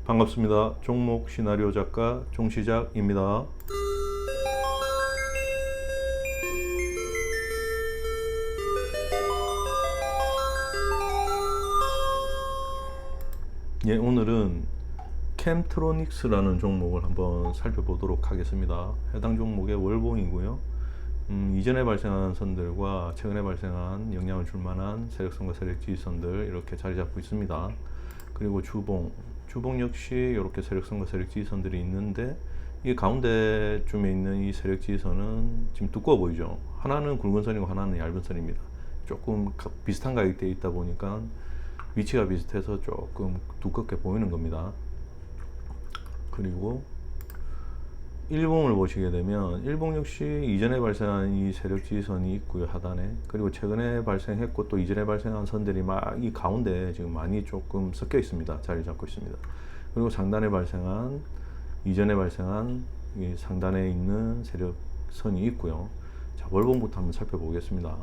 반갑습니다. 종목 시나리오 작가 종시작입니다. 예, 오늘은 캠트로닉스라는 종목을 한번 살펴보도록 하겠습니다. 해당 종목의 월봉이고요. 이전에 발생한 선들과 최근에 발생한 영향을 줄 만한 세력선과 세력지지선들 이렇게 자리 잡고 있습니다. 그리고 주봉 역시 이렇게 세력선과 세력지지선들이 있는데 이 가운데쯤에 있는 이 세력지지선은 지금 두꺼워 보이죠. 하나는 굵은 선이고 하나는 얇은 선입니다. 조금 비슷한 가격대에 있다 보니까 위치가 비슷해서 조금 두껍게 보이는 겁니다. 그리고 일봉을 보시게 되면 일봉 역시 이전에 발생한 이 세력 지지선이 있고요, 하단에. 그리고 최근에 발생했고 또 이전에 발생한 선들이 막 이 가운데 지금 많이 조금 섞여 있습니다. 자리 잡고 있습니다. 그리고 상단에 발생한 이전에 발생한 이 상단에 있는 세력선이 있고요. 자, 월봉부터 한번 살펴보겠습니다.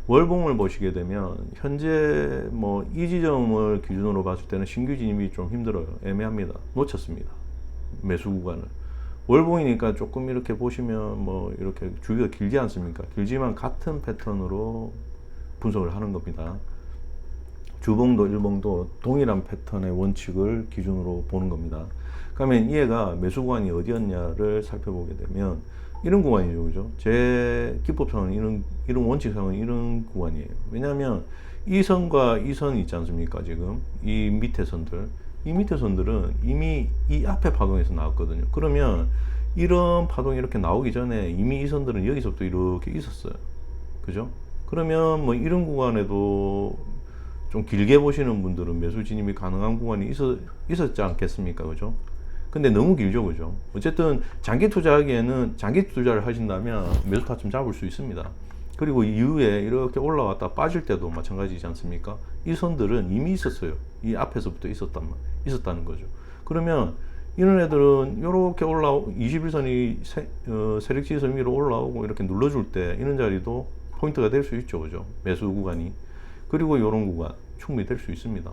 월봉을 보시게 되면 현재 뭐 이 지점을 기준으로 봤을 때는 신규 진입이 좀 힘들어요. 애매합니다. 놓쳤습니다. 매수 구간을. 월봉이니까 조금 이렇게 보시면 뭐 이렇게 주기가 길지 않습니까? 길지만 같은 패턴으로 분석을 하는 겁니다. 주봉도 일봉도 동일한 패턴의 원칙을 기준으로 보는 겁니다. 그러면 얘가 매수 구간이 어디였냐를 살펴보게 되면 이런 구간이죠, 그죠? 제 기법상은 이런 원칙상은 이런 구간이에요. 왜냐하면 이 선과 이 선이 있지 않습니까? 지금 이 밑에 선들, 이 밑에 선들은 이미 이 앞에 파동에서 나왔거든요. 그러면 이런 파동이 이렇게 나오기 전에 이미 이 선들은 여기서부터 이렇게 있었어요, 그죠? 그러면 뭐 이런 구간에도 좀 길게 보시는 분들은 매수 진입이 가능한 구간이 있었지 않겠습니까, 그죠? 근데 너무 길죠, 그죠? 어쨌든 장기 투자하기에는 장기 투자를 하신다면 매수 타점 잡을 수 있습니다. 그리고 이후에 이렇게 올라왔다 빠질 때도 마찬가지지 않습니까? 이 선들은 이미 있었어요. 이 앞에서부터 있었다는 거죠. 그러면 이런 애들은 이렇게 21선이 세력지지선 위로 올라오고 이렇게 눌러줄 때 이런 자리도 포인트가 될 수 있죠, 그죠? 매수 구간이. 그리고 이런 구간 충분히 될 수 있습니다.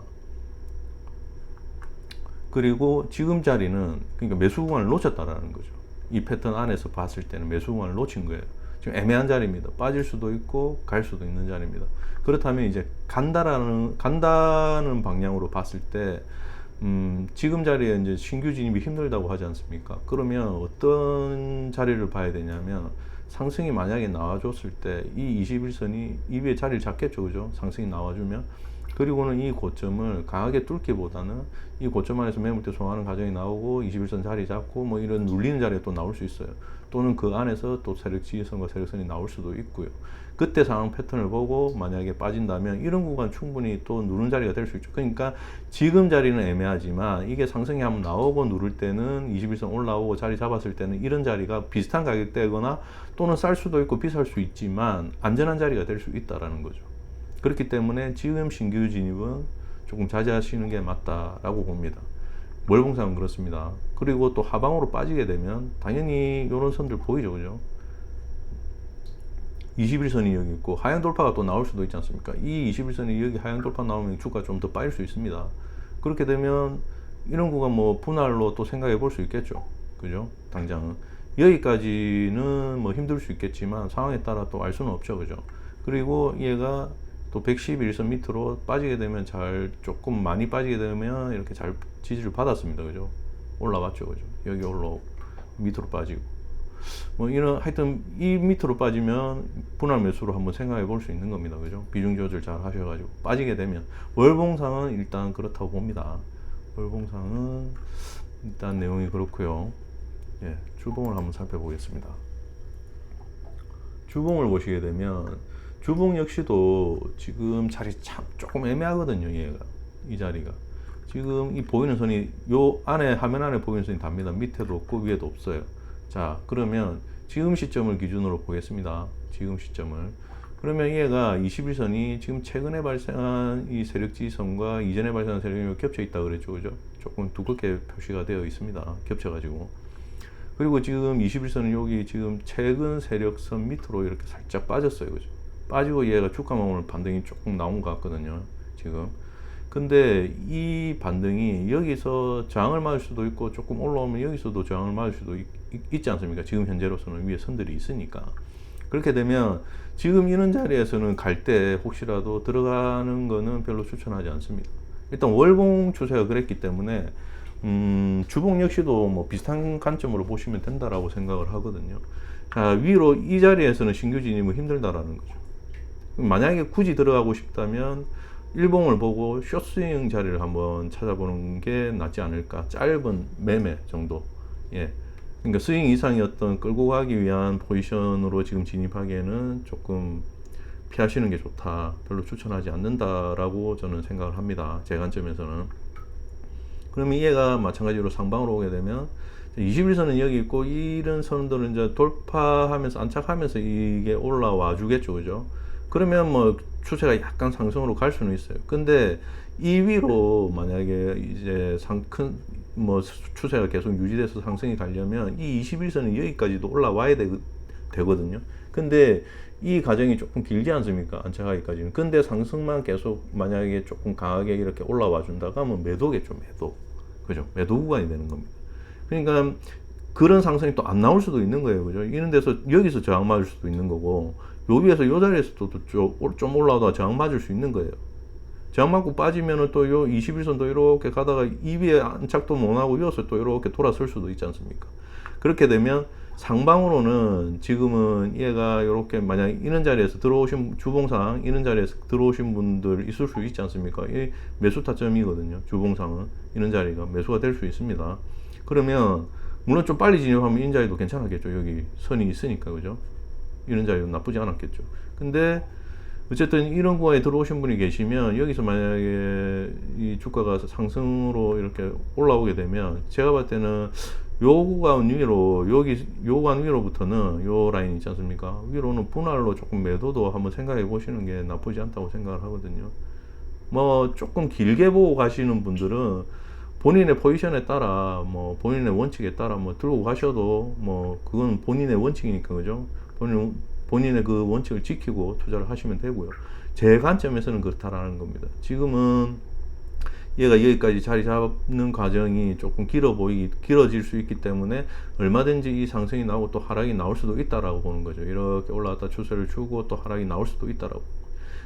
그리고 지금 자리는 그러니까 매수 구간을 놓쳤다라는 거죠. 이 패턴 안에서 봤을 때는 매수 구간을 놓친 거예요. 지금 애매한 자리입니다. 빠질 수도 있고 갈 수도 있는 자리입니다. 그렇다면 이제 간다는 방향으로 봤을 때 지금 자리에 이제 신규 진입이 힘들다고 하지 않습니까? 그러면 어떤 자리를 봐야 되냐면 상승이 만약에 나와줬을 때 이 21선이 이 위에 자리를 잡겠죠, 그죠? 상승이 나와주면. 그리고는 이 고점을 강하게 뚫기보다는 이 고점 안에서 매물대 소화하는 과정이 나오고 21선 자리 잡고 뭐 이런 눌리는 자리가 또 나올 수 있어요. 또는 그 안에서 또 세력 지지선과 세력선이 나올 수도 있고요. 그때 상황 패턴을 보고 만약에 빠진다면 이런 구간 충분히 또 누른 자리가 될 수 있죠. 그러니까 지금 자리는 애매하지만 이게 상승이 한번 나오고 누를 때는 21선 올라오고 자리 잡았을 때는 이런 자리가 비슷한 가격대거나 또는 쌀 수도 있고 비쌀 수 있지만 안전한 자리가 될 수 있다라는 거죠. 그렇기 때문에 지금 신규 진입은 조금 자제하시는 게 맞다라고 봅니다. 월봉상은 그렇습니다. 그리고 또 하방으로 빠지게 되면 당연히 이런 선들 보이죠, 그죠? 21선이 여기 있고 하향 돌파가 또 나올 수도 있지 않습니까? 이 21선이 여기 하향 돌파 나오면 주가 좀 더 빠질 수 있습니다. 그렇게 되면 이런 구간 뭐 분할로 또 생각해 볼 수 있겠죠, 그죠? 당장은 여기까지는 뭐 힘들 수 있겠지만 상황에 따라 또 알 수는 없죠, 그죠? 그리고 얘가 또 111선 밑으로 빠지게 되면 조금 많이 빠지게 되면 이렇게 잘 지지를 받았습니다, 그죠? 올라왔죠, 그죠? 여기 올라오고 밑으로 빠지고 뭐 이런 하여튼 이 밑으로 빠지면 분할 매수로 한번 생각해 볼 수 있는 겁니다, 그죠? 비중 조절 잘 하셔가지고 빠지게 되면 월봉상은 일단 그렇다고 봅니다. 월봉상은 일단 내용이 그렇고요. 예, 주봉을 한번 살펴보겠습니다. 주봉을 보시게 되면 주봉 역시도 지금 자리 참 조금 애매하거든요, 얘가. 이 자리가. 지금 이 보이는 선이 요 안에, 화면 안에 보이는 선이 답니다. 밑에도 없고 위에도 없어요. 자, 그러면 지금 시점을 기준으로 보겠습니다. 지금 시점을. 그러면 얘가 21선이 지금 최근에 발생한 이 세력지지선과 이전에 발생한 세력이 겹쳐 있다 그랬죠, 그죠? 조금 두껍게 표시가 되어 있습니다. 겹쳐가지고. 그리고 지금 21선은 여기 지금 최근 세력선 밑으로 이렇게 살짝 빠졌어요, 그죠? 빠지고 얘가 주가만 오늘 반등이 조금 나온 것 같거든요, 지금. 근데 이 반등이 여기서 저항을 맞을 수도 있고 조금 올라오면 여기서도 저항을 맞을 수도 있지 않습니까? 지금 현재로서는 위에 선들이 있으니까. 그렇게 되면 지금 이런 자리에서는 갈 때 혹시라도 들어가는 거는 별로 추천하지 않습니다. 일단 월봉 추세가 그랬기 때문에 주봉 역시도 뭐 비슷한 관점으로 보시면 된다라고 생각을 하거든요. 자, 위로 이 자리에서는 신규 진입은 힘들다라는 거죠. 만약에 굳이 들어가고 싶다면 일봉을 보고 숏스윙 자리를 한번 찾아보는 게 낫지 않을까. 짧은 매매 정도. 예. 그러니까 스윙 이상이었던 끌고 가기 위한 포지션으로 지금 진입하기에는 조금 피하시는 게 좋다. 별로 추천하지 않는다라고 저는 생각을 합니다. 제 관점에서는. 그러면 얘가 마찬가지로 상방으로 오게 되면 21선은 여기 있고 이런 선들은 이제 돌파하면서 안착하면서 이게 올라와 주겠죠. 그죠? 그러면 뭐 추세가 약간 상승으로 갈 수는 있어요. 근데 이 위로 만약에 이제 뭐 추세가 계속 유지돼서 상승이 가려면 이 21선은 여기까지도 올라와야 되거든요. 근데 이 과정이 조금 길지 않습니까? 안착하기까지는. 근데 상승만 계속 만약에 조금 강하게 이렇게 올라와 준다가 하면 매도겠죠, 매도. 그죠? 매도 구간이 되는 겁니다. 그러니까 그런 상승이 또 안 나올 수도 있는 거예요. 그죠? 이런 데서 여기서 저항 맞을 수도 있는 거고, 요 위에서 요 자리에서 좀 올라오다가 저항 맞을 수 있는 거예요. 저항 맞고 빠지면은 또 요 21선도 이렇게 가다가 이 위에 안착도 못 하고 이어서 또 이렇게 돌아설 수도 있지 않습니까? 그렇게 되면 상방으로는 지금은 얘가 이렇게 만약 이런 자리에서 들어오신 주봉상 이런 자리에서 들어오신 분들 있을 수 있지 않습니까? 이 매수 타점이거든요. 주봉상은 이런 자리가 매수가 될 수 있습니다. 그러면 물론 좀 빨리 진입하면 이런 자리도 괜찮았겠죠. 여기 선이 있으니까 그죠? 이런 자리도 나쁘지 않았겠죠. 근데 어쨌든 이런 구간에 들어오신 분이 계시면 여기서 만약에 이 주가가 상승으로 이렇게 올라오게 되면 제가 봤을 때는 요 구간 위로 여기 요 구간 위로부터는 요 라인 있지 않습니까? 위로는 분할로 조금 매도도 한번 생각해 보시는 게 나쁘지 않다고 생각을 하거든요. 뭐 조금 길게 보고 가시는 분들은 본인의 포지션에 따라 뭐 본인의 원칙에 따라 뭐 들고 가셔도 뭐 그건 본인의 원칙이니까 그죠? 본인의 그 원칙을 지키고 투자를 하시면 되고요. 제 관점에서는 그렇다라는 겁니다. 지금은 얘가 여기까지 자리 잡는 과정이 조금 길어질 수 있기 때문에 얼마든지 이 상승이 나오고 또 하락이 나올 수도 있다라고 보는 거죠. 이렇게 올라갔다 추세를 주고 또 하락이 나올 수도 있다라고.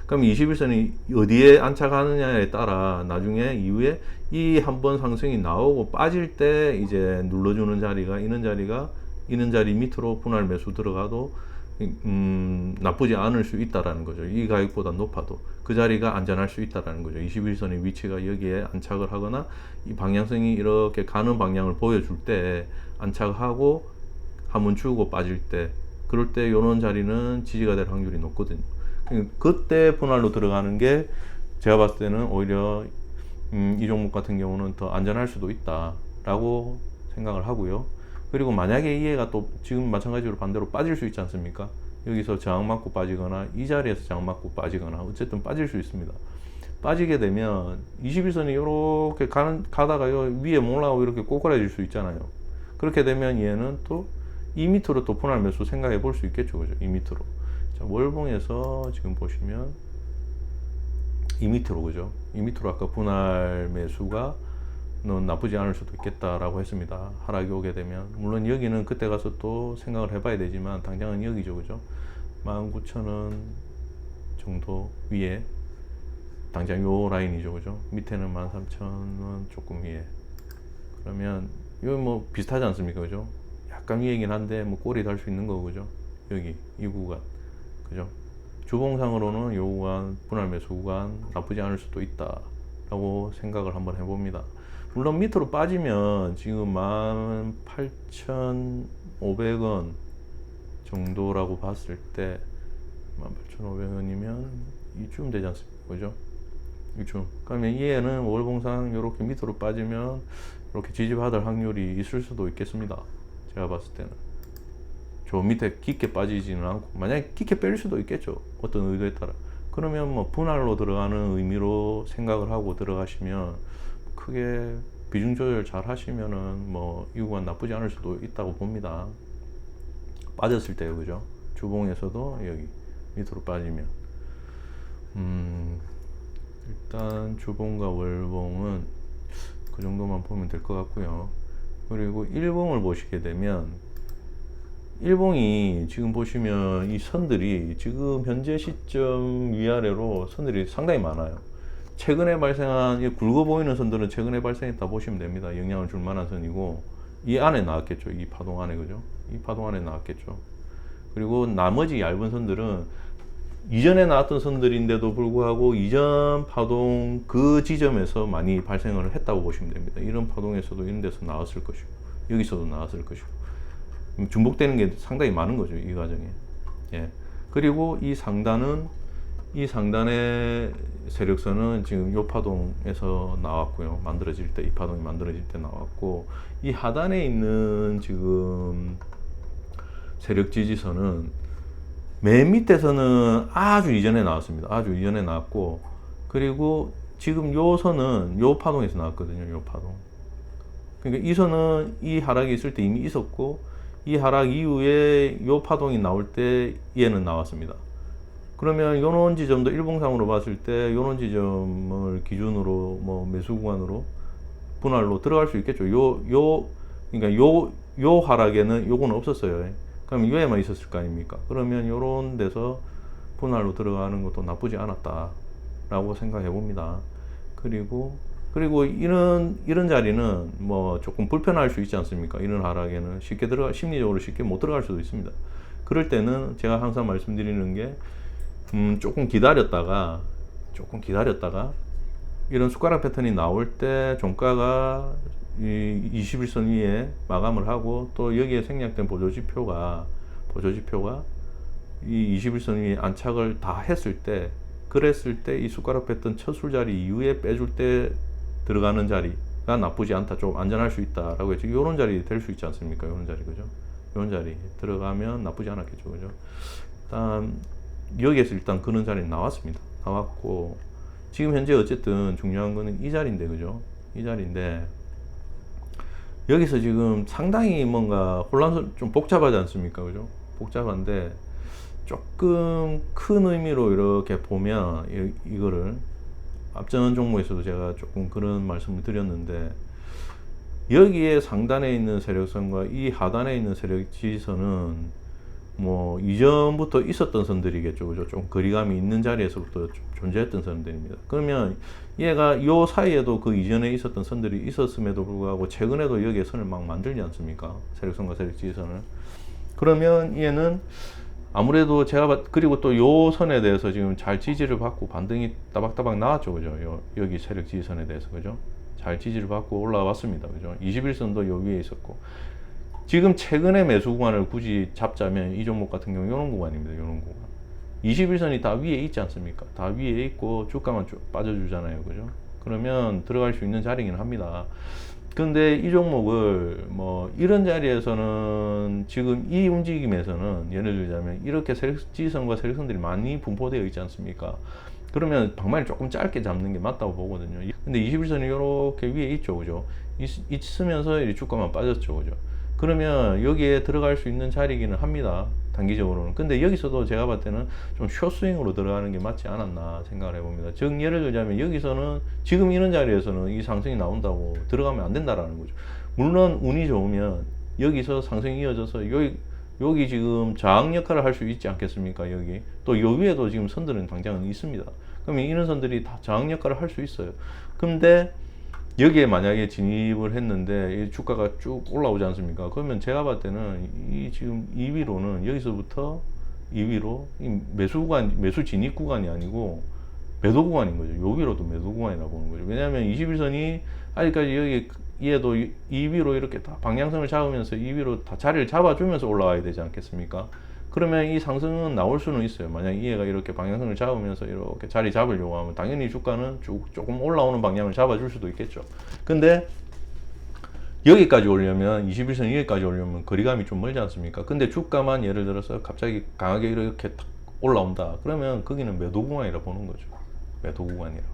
그럼 21선이 어디에 안착하느냐에 따라 나중에 이후에 이 한번 상승이 나오고 빠질 때 이제 눌러주는 자리가 이런 자리 밑으로 분할 매수 들어가도 나쁘지 않을 수 있다라는 거죠. 이 가격보다 높아도 그 자리가 안전할 수 있다라는 거죠. 21선의 위치가 여기에 안착을 하거나 이 방향성이 이렇게 가는 방향을 보여줄 때 안착하고 한번 주고 빠질 때 그럴 때 이런 자리는 지지가 될 확률이 높거든요. 그때 분할로 들어가는 게 제가 봤을 때는 오히려 이 종목 같은 경우는 더 안전할 수도 있다라고 생각을 하고요. 그리고 만약에 이해가 또 지금 마찬가지로 반대로 빠질 수 있지 않습니까? 여기서 저항 맞고 빠지거나 이 자리에서 저항 맞고 빠지거나 어쨌든 빠질 수 있습니다. 빠지게 되면 21선이 이렇게 가다가 위에 못 올라가고 이렇게 꼬꾸라질 수 있잖아요. 그렇게 되면 얘는 또 이 밑으로 또 분할 매수 생각해 볼 수 있겠죠. 그죠? 이 밑으로. 자, 월봉에서 지금 보시면 이 밑으로 그죠? 이 밑으로 아까 분할 매수가 나쁘지 않을 수도 있겠다라고 했습니다. 하락이 오게 되면 물론 여기는 그때 가서 또 생각을 해봐야 되지만 당장은 여기죠. 그죠? 19,000원 정도 위에 당장 요 라인이죠. 그죠? 밑에는 13,000원 조금 위에 그러면 이거 뭐 비슷하지 않습니까? 그죠? 약간 위에긴 한데 뭐 꼬리 달 수 있는 거고 그죠? 여기 이 구간 그죠? 주봉상으로는 요 구간 분할 매수 구간 나쁘지 않을 수도 있다 라고 생각을 한번 해봅니다. 물론 밑으로 빠지면 지금 18,500원 정도라고 봤을 때 18,500원이면 이쯤 되지 않습니까? 그죠? 이쯤. 그러면 얘는 월봉상 이렇게 밑으로 빠지면 이렇게 지지받을 확률이 있을 수도 있겠습니다. 제가 봤을 때는. 저 밑에 깊게 빠지지는 않고 만약에 깊게 뺄 수도 있겠죠. 어떤 의도에 따라. 그러면 뭐 분할로 들어가는 의미로 생각을 하고 들어가시면 크게 비중 조절 잘 하시면은 뭐 이 구간 나쁘지 않을 수도 있다고 봅니다. 빠졌을 때요, 그죠? 주봉에서도 여기 밑으로 빠지면 일단 주봉과 월봉은 그 정도만 보면 될 것 같고요. 그리고 일봉을 보시게 되면 일봉이 지금 보시면 이 선들이 지금 현재 시점 위아래로 선들이 상당히 많아요. 최근에 발생한 이 굵어 보이는 선들은 최근에 발생했다 보시면 됩니다. 영향을 줄 만한 선이고 이 안에 나왔겠죠. 이 파동 안에, 그죠? 이 파동 안에 나왔겠죠. 그리고 나머지 얇은 선들은 이전에 나왔던 선들인데도 불구하고 이전 파동 그 지점에서 많이 발생을 했다고 보시면 됩니다. 이런 파동에서도 이런 데서 나왔을 것이고 여기서도 나왔을 것이고 중복되는 게 상당히 많은 거죠, 이 과정에. 예. 그리고 이 상단의 세력선은 지금 요 파동에서 나왔고요. 만들어질 때, 이 파동이 만들어질 때 나왔고, 이 하단에 있는 지금 세력 지지선은 맨 밑에서는 아주 이전에 나왔습니다. 아주 이전에 나왔고, 그리고 지금 요 선은 요 파동에서 나왔거든요. 요 파동. 그러니까 이 선은 이 하락이 있을 때 이미 있었고, 이 하락 이후에 요 파동이 나올 때 얘는 나왔습니다. 그러면 요런 지점도 일봉상으로 봤을 때 요런 지점을 기준으로 뭐 매수 구간으로 분할로 들어갈 수 있겠죠. 그러니까 요 하락에는 요거는 없었어요. 그럼 요에만 있었을 거 아닙니까? 그러면 요런 데서 분할로 들어가는 것도 나쁘지 않았다라고 생각해 봅니다. 그리고 이런 자리는 뭐 조금 불편할 수 있지 않습니까? 이런 하락에는 심리적으로 쉽게 못 들어갈 수도 있습니다. 그럴 때는 제가 항상 말씀드리는 게 조금 기다렸다가 이런 숟가락 패턴이 나올 때 종가가 이 21선 위에 마감을 하고 또 여기에 생략된 보조지표가 이 21선 위에 안착을 다 했을 때 그랬을 때 이 숟가락 패턴 첫 술자리 이후에 빼줄 때 들어가는 자리가 나쁘지 않다, 좀 안전할 수 있다라고 해서 이런 자리 될 수 있지 않습니까? 이런 자리, 그죠? 이런 자리 들어가면 나쁘지 않았겠죠, 그죠? 일단 여기에서 일단 그런 자리 나왔습니다. 나왔고 지금 현재 어쨌든 중요한 거는 이 자리인데, 그죠? 이 자리인데 여기서 지금 상당히 뭔가 좀 복잡하지 않습니까, 그죠? 복잡한데 조금 큰 의미로 이렇게 보면 이거를 앞전 종목에서도 제가 조금 그런 말씀을 드렸는데 여기에 상단에 있는 세력선과 이 하단에 있는 세력 지지선은 뭐 이전부터 있었던 선들이겠죠, 그죠? 좀 거리감이 있는 자리에서부터 존재했던 선들입니다. 그러면 얘가 요 사이에도 그 이전에 있었던 선들이 있었음에도 불구하고 최근에도 여기에 선을 막 만들지 않습니까? 세력선과 세력 지지선을. 그러면 얘는 아무래도 그리고 또 요 선에 대해서 지금 잘 지지를 받고 반등이 따박따박 나왔죠, 그죠? 여기 세력 지지선에 대해서, 그죠? 잘 지지를 받고 올라왔습니다, 그죠? 21선도 요 위에 있었고. 지금 최근에 매수 구간을 굳이 잡자면 이 종목 같은 경우 요런 구간입니다, 요런 구간. 21선이 다 위에 있지 않습니까? 다 위에 있고 주가만 쭉 빠져주잖아요, 그죠? 그러면 들어갈 수 있는 자리긴 합니다. 근데 이 종목을 뭐 이런 자리에서는 지금 이 움직임에서는 예를 들자면 이렇게 지지선과 세력선들이 많이 분포되어 있지 않습니까? 그러면 방망이를 조금 짧게 잡는 게 맞다고 보거든요. 근데 21선이 이렇게 위에 있죠, 그죠? 있으면서 이 주가만 빠졌죠, 그죠? 그러면 여기에 들어갈 수 있는 자리기는 합니다, 단기적으로는. 근데 여기서도 제가 봤을 때는 좀 숏스윙으로 들어가는 게 맞지 않았나 생각을 해봅니다. 즉 예를 들자면 여기서는 지금 이런 자리에서는 이 상승이 나온다고 들어가면 안 된다라는 거죠. 물론 운이 좋으면 여기서 상승이 이어져서 여기 지금 저항 역할을 할 수 있지 않겠습니까? 여기 또 요 위에도 지금 선들은 당장은 있습니다. 그러면 이런 선들이 다 저항 역할을 할 수 있어요. 근데 여기에 만약에 진입을 했는데 이 주가가 쭉 올라오지 않습니까? 그러면 제가 봤을 때는 이 지금 2위로는 여기서부터 2위로 이 매수 진입 구간이 아니고 매도 구간인 거죠. 여기로도 매도 구간이라고 보는 거죠. 왜냐하면 21선이 아직까지 여기 얘도 2위로 이렇게 다 방향성을 잡으면서 2위로 다 자리를 잡아주면서 올라와야 되지 않겠습니까? 그러면 이 상승은 나올 수는 있어요. 만약 얘가 이렇게 방향성을 잡으면서 이렇게 자리 잡으려고 하면 당연히 주가는 조금 올라오는 방향을 잡아줄 수도 있겠죠. 근데 여기까지 오려면 21선 여기까지 오려면 거리감이 좀 멀지 않습니까? 근데 주가만 예를 들어서 갑자기 강하게 이렇게 탁 올라온다. 그러면 거기는 매도 구간이라 보는 거죠. 매도 구간이라고.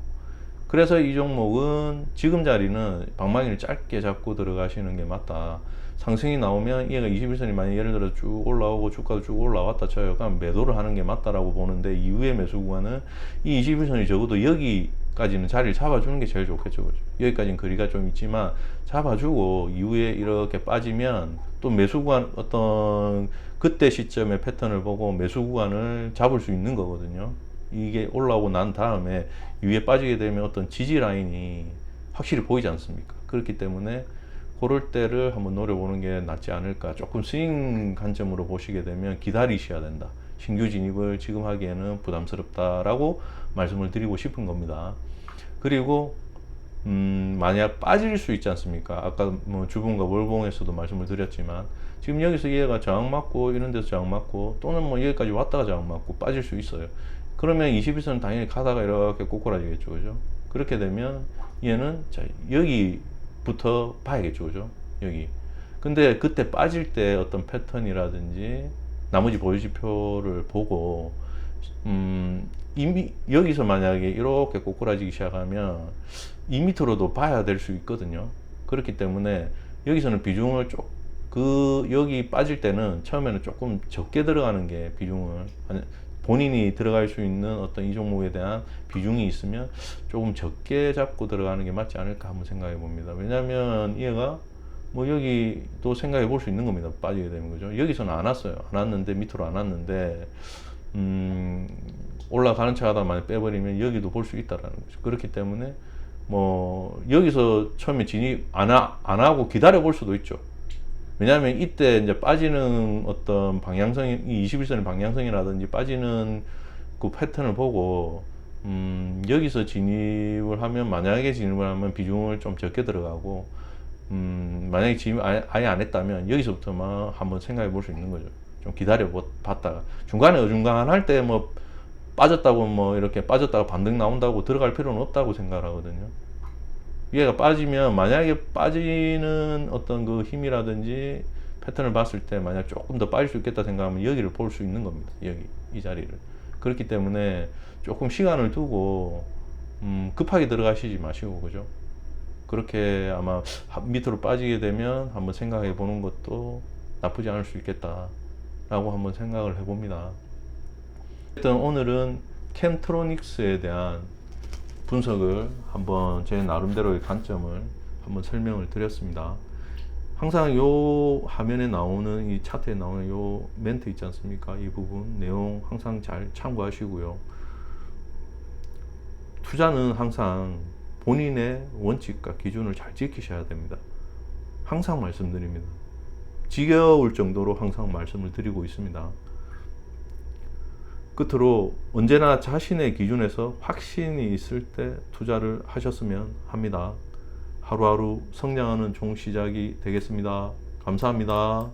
그래서 이 종목은 지금 자리는 방망이를 짧게 잡고 들어가시는 게 맞다. 상승이 나오면 얘가 21선이 만약 예를 들어 쭉 올라오고 주가도 쭉 올라왔다 쳐요. 그럼 매도를 하는 게 맞다라고 보는데 이후의 매수 구간은 이 21선이 적어도 여기 여기까지는 자리를 잡아주는 게 제일 좋겠죠. 그죠? 여기까지는 거리가 좀 있지만 잡아주고 이후에 이렇게 빠지면 또 매수 구간 어떤 그때 시점의 패턴을 보고 매수 구간을 잡을 수 있는 거거든요. 이게 올라오고 난 다음에 위에 빠지게 되면 어떤 지지 라인이 확실히 보이지 않습니까? 그렇기 때문에 그럴 때를 한번 노려보는 게 낫지 않을까. 조금 스윙 관점으로 보시게 되면 기다리셔야 된다. 신규 진입을 지금 하기에는 부담스럽다라고 말씀을 드리고 싶은 겁니다. 그리고 만약 빠질 수 있지 않습니까? 아까 뭐 주봉과 월봉에서도 말씀을 드렸지만 지금 여기서 얘가 저항 맞고 이런 데서 저항 맞고 또는 뭐 여기까지 왔다가 저항 맞고 빠질 수 있어요. 그러면 21선은 당연히 가다가 이렇게 꼬꾸라지겠죠. 그죠? 그렇게 되면 얘는 자 여기부터 봐야겠죠. 그죠? 여기. 근데 그때 빠질 때 어떤 패턴이라든지 나머지 보유지표를 보고 이미 여기서 만약에 이렇게 꼬꾸라지기 시작하면 이 밑으로도 봐야 될 수 있거든요. 그렇기 때문에 여기서는 비중을 여기 빠질 때는 처음에는 조금 적게 들어가는 게 비중을 본인이 들어갈 수 있는 어떤 이 종목에 대한 비중이 있으면 조금 적게 잡고 들어가는 게 맞지 않을까 한번 생각해 봅니다. 왜냐하면 얘가 뭐 여기도 생각해 볼 수 있는 겁니다. 빠지게 되면. 그죠? 여기서는 안 왔어요. 안 왔는데 밑으로 안 왔는데 올라가는 차 하다 만약 빼버리면 여기도 볼 수 있다라는 거죠. 그렇기 때문에 뭐 여기서 처음에 진입 안 하고 기다려 볼 수도 있죠. 왜냐하면 이때 이제 빠지는 어떤 방향성이 21선의 방향성이라든지 빠지는 그 패턴을 보고 여기서 진입을 하면 만약에 진입을 하면 비중을 좀 적게 들어가고 만약에 진입 아예 안 했다면 여기서부터만 한번 생각해 볼 수 있는 거죠. 좀 기다려 봤다가 중간에 어중간할 때 뭐 빠졌다고 뭐 이렇게 빠졌다가 반등 나온다고 들어갈 필요는 없다고 생각하거든요. 얘가 빠지면 만약에 빠지는 어떤 그 힘이라든지 패턴을 봤을 때 만약 조금 더 빠질 수 있겠다 생각하면 여기를 볼 수 있는 겁니다. 여기 이 자리를. 그렇기 때문에 조금 시간을 두고 급하게 들어가시지 마시고 그죠? 그렇게 아마 밑으로 빠지게 되면 한번 생각해 보는 것도 나쁘지 않을 수 있겠다 라고 한번 생각을 해 봅니다. 일단 오늘은 캠트로닉스에 대한 분석을 한번 제 나름대로의 관점을 한번 설명을 드렸습니다. 항상 요 화면에 나오는 이 차트에 나오는 요 멘트 있지 않습니까? 이 부분 내용 항상 잘 참고하시고요. 투자는 항상 본인의 원칙과 기준을 잘 지키셔야 됩니다. 항상 말씀드립니다. 지겨울 정도로 항상 말씀을 드리고 있습니다. 끝으로 언제나 자신의 기준에서 확신이 있을 때 투자를 하셨으면 합니다. 하루하루 성장하는 좋은 시작이 되겠습니다. 감사합니다.